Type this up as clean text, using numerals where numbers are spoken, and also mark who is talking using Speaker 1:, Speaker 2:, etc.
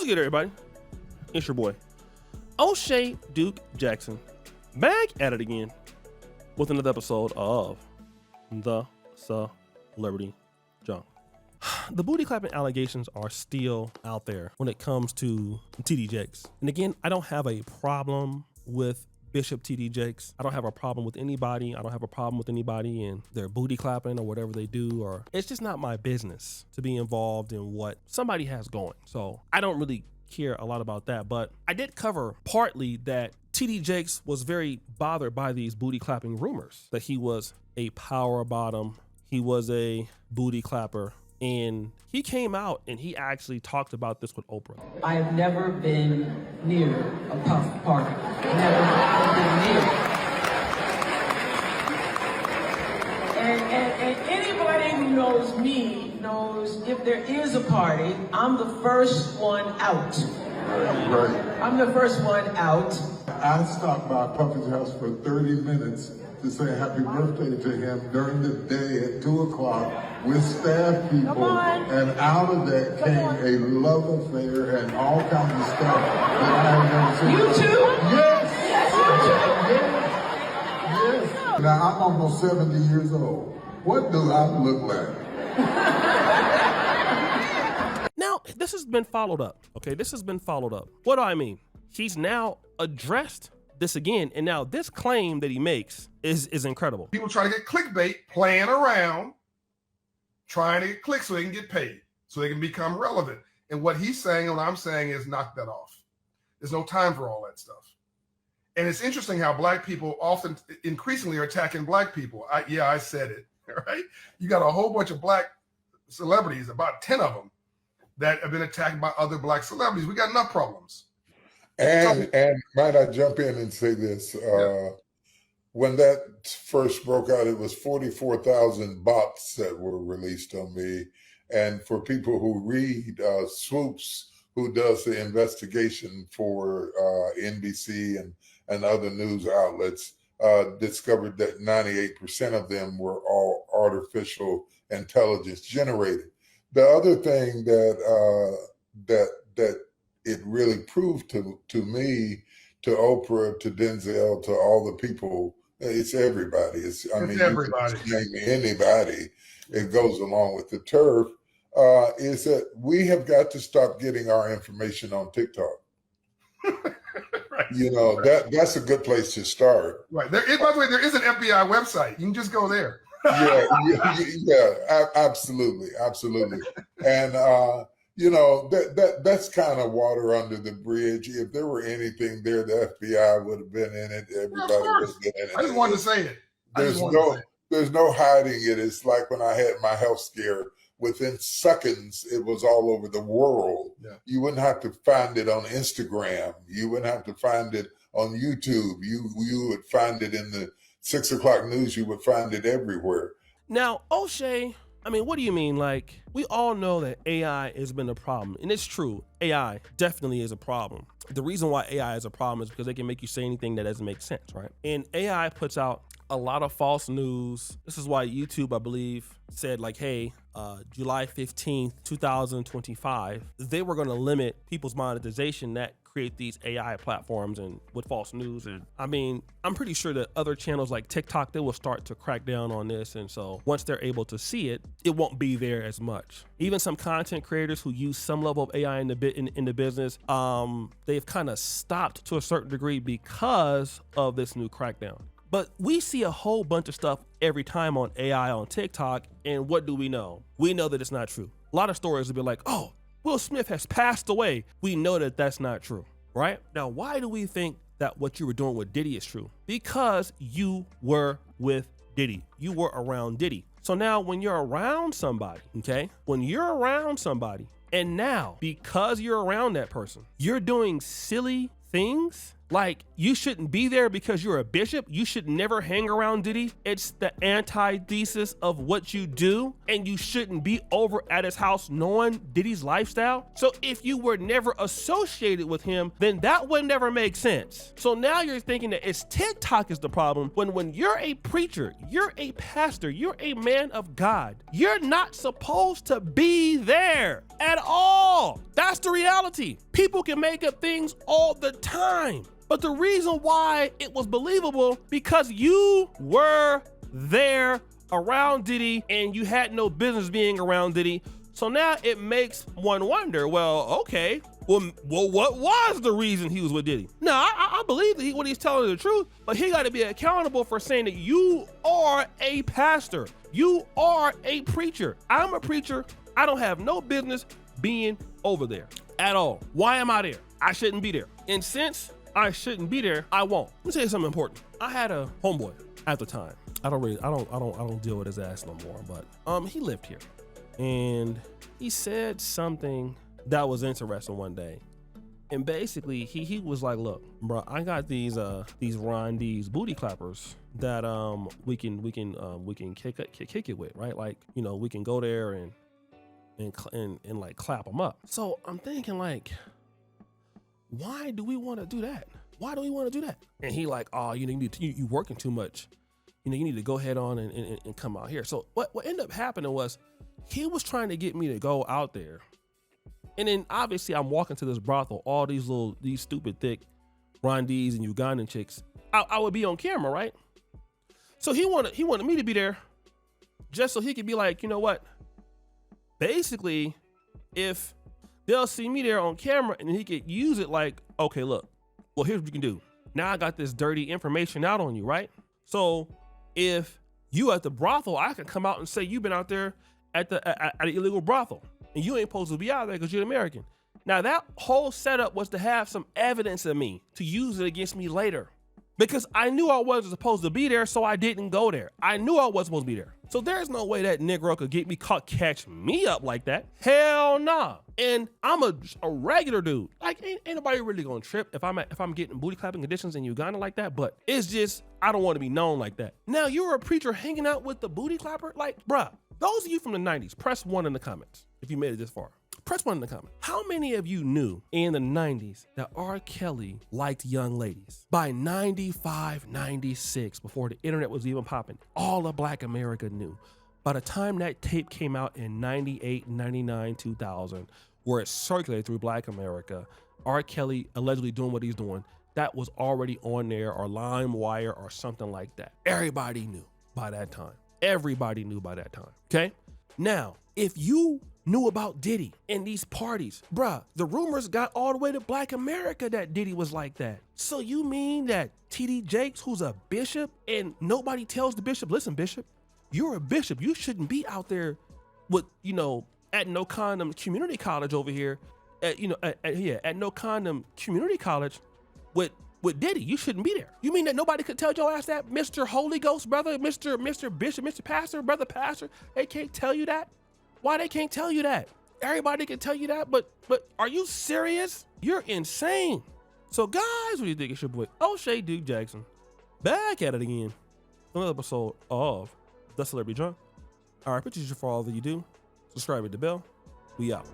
Speaker 1: What's good, everybody? It's your boy, O'Shea Duke Jackson, back at it again with another episode of The Celebrity Junk. The booty clapping allegations are still out there when it comes to TD Jakes. And again, I don't have a problem with Bishop TD Jakes. I don't have a problem with anybody. I don't have a problem with anybody and their booty clapping or whatever they do, or it's just not my business to be involved in what somebody has going. So I don't really care a lot about that, but I did cover partly that TD Jakes was very bothered by these booty clapping rumors, that he was a power bottom, he was a booty clapper, and he came out and he actually talked about this with Oprah.
Speaker 2: I have never been near a puff party. Never been near. And anybody who knows me knows if there is a party, I'm the first one out.
Speaker 3: Right.
Speaker 2: I'm the first one out.
Speaker 3: I stopped by Puffy's house for 30 minutes to say happy birthday to him during the day at 2 o'clock with staff people. And out of that came a love affair and all kinds of stuff that I have never seen.
Speaker 2: You too?
Speaker 3: Yes.
Speaker 2: Yes.
Speaker 3: Yes. Now I'm almost 70 years old. What do I look like?
Speaker 1: Now, this has been followed up. Okay, this has been followed up. What do I mean? He's now addressed this again, and now this claim that he makes is incredible.
Speaker 4: People try to get clickbait, playing around, trying to get clicks so they can get paid, so they can become relevant. And what he's saying and what I'm saying is knock that off. There's no time for all that stuff. And it's interesting how black people often, increasingly, are attacking black people. I said it, right? You got a whole bunch of black celebrities, about 10 of them, that have been attacked by other black celebrities. We got enough problems.
Speaker 3: And might I jump in and say this? When that first broke out, it was 44,000 bots that were released on me. And for people who read, Swoops, who does the investigation for NBC and other news outlets, discovered that 98% of them were all artificial intelligence generated. The other thing that it really proved to me, to Oprah, to Denzel, to all the people, it's everybody. It's everybody. Name anybody. It goes along with the turf. Is that we have got to stop getting our information on TikTok.
Speaker 4: Right.
Speaker 3: You know, that's a good place to start.
Speaker 4: Right. By the way, there is an FBI website. You can just go there.
Speaker 3: yeah, absolutely. And you know, that's kind of water under the bridge. If there were anything there, the FBI would have been in it. Everybody would have been in it.
Speaker 4: I just wanted to say it.
Speaker 3: There's no hiding it. It's like when I had my health scare. Within seconds, it was all over the world. Yeah. You wouldn't have to find it on Instagram. You wouldn't have to find it on YouTube. You would find it in the 6 o'clock news. You would find it everywhere.
Speaker 1: Now, O'Shea, I mean, what do you mean? Like, we all know that AI has been a problem, and it's true. AI definitely is a problem. The reason why AI is a problem is because they can make you say anything that doesn't make sense, right? And AI puts out a lot of false news. This is why YouTube, I believe, said like, hey, July 15th, 2025, they were going to limit people's monetization that create these AI platforms and with false news. And I mean, I'm pretty sure that other channels like TikTok, they will start to crack down on this. And so once they're able to see it, it won't be there as much. Even some content creators who use some level of AI in the business, they've kind of stopped to a certain degree because of this new crackdown. But we see a whole bunch of stuff every time on AI on TikTok, and what do we know? We know that it's not true. A lot of stories will be like, oh, Will Smith has passed away. We know that that's not true, right? Now, why do we think that what you were doing with Diddy is true? Because you were with Diddy. You were around Diddy. So now when you're around somebody, okay? When you're around somebody, and now because you're around that person, you're doing silly things Like, you shouldn't be there because you're a bishop. You should never hang around Diddy. It's the antithesis of what you do, and you shouldn't be over at his house knowing Diddy's lifestyle. So if you were never associated with him, then that would never make sense. So now you're thinking that it's TikTok is the problem, when you're a preacher, you're a pastor, you're a man of God, you're not supposed to be there at all. That's the reality. People can make up things all the time. But the reason why it was believable, because you were there around Diddy and you had no business being around Diddy. So now it makes one wonder, well, okay, well, what was the reason he was with Diddy? No, I believe that when he's telling the truth, but he got to be accountable for saying that you are a pastor. You are a preacher. I'm a preacher. I don't have no business being over there at all. Why am I there? I shouldn't be there. And since I shouldn't be there, I won't. Let me tell you something important. I had a homeboy at the time. I don't deal with his ass no more, but he lived here. And he said something that was interesting one day. And basically he was like, look, bro, I got these Rondees booty clappers that we can kick it with, right? Like, you know, we can go there and like clap them up. So I'm thinking, like, why do we want to do that? Why do we want to do that? And he like, oh, you working too much. You know, you need to go ahead on and come out here. So what ended up happening was he was trying to get me to go out there. And then obviously I'm walking to this brothel, all these stupid thick Rondees and Ugandan chicks. I would be on camera, right? So he wanted me to be there just so he could be like, you know what? Basically, if they'll see me there on camera and he could use it like, okay, look, well, here's what you can do. Now I got this dirty information out on you, right? So if you at the brothel, I can come out and say you've been out there at the illegal brothel and you ain't supposed to be out there because you're an American. Now that whole setup was to have some evidence of me to use it against me later, because I knew I wasn't supposed to be there, so I didn't go there. I knew I wasn't supposed to be there. So there's no way that Negro could get me caught, catch me up like that. Hell nah. And I'm a regular dude. Like, ain't nobody really gonna trip if I'm getting booty clapping conditions in Uganda like that. But it's just, I don't want to be known like that. Now you're a preacher hanging out with the booty clapper? Like, bruh, those of you from the 90s, press 1 in the comments if you made it this far. Press 1 in the comments. How many of you knew in the 90s that R. Kelly liked young ladies? By 95, 96, before the internet was even popping, all of Black America knew. By the time that tape came out in 98, 99, 2000, where it circulated through Black America, R. Kelly allegedly doing what he's doing, that was already on there, or LimeWire or something like that. Everybody knew by that time. Everybody knew by that time, okay? Now, if you knew about Diddy and these parties, bruh, the rumors got all the way to Black America that Diddy was like that. So you mean that TD Jakes, who's a bishop, and nobody tells the bishop, listen, bishop, you're a bishop. You shouldn't be out there with, at No Condom Community College over here, at No Condom Community College with Diddy. You shouldn't be there. You mean that nobody could tell your ass that, Mr. Holy Ghost, brother, Mr. Bishop, Mr. Pastor, brother Pastor? They can't tell you that? Why they can't tell you that? Everybody can tell you that, but are you serious? You're insane. So guys, what do you think? It's your boy O'Shea Duke Jackson, back at it again. Another episode of The Celebrity Drunk. All right, appreciate you for all that you do. Subscribe, hit the bell. We out.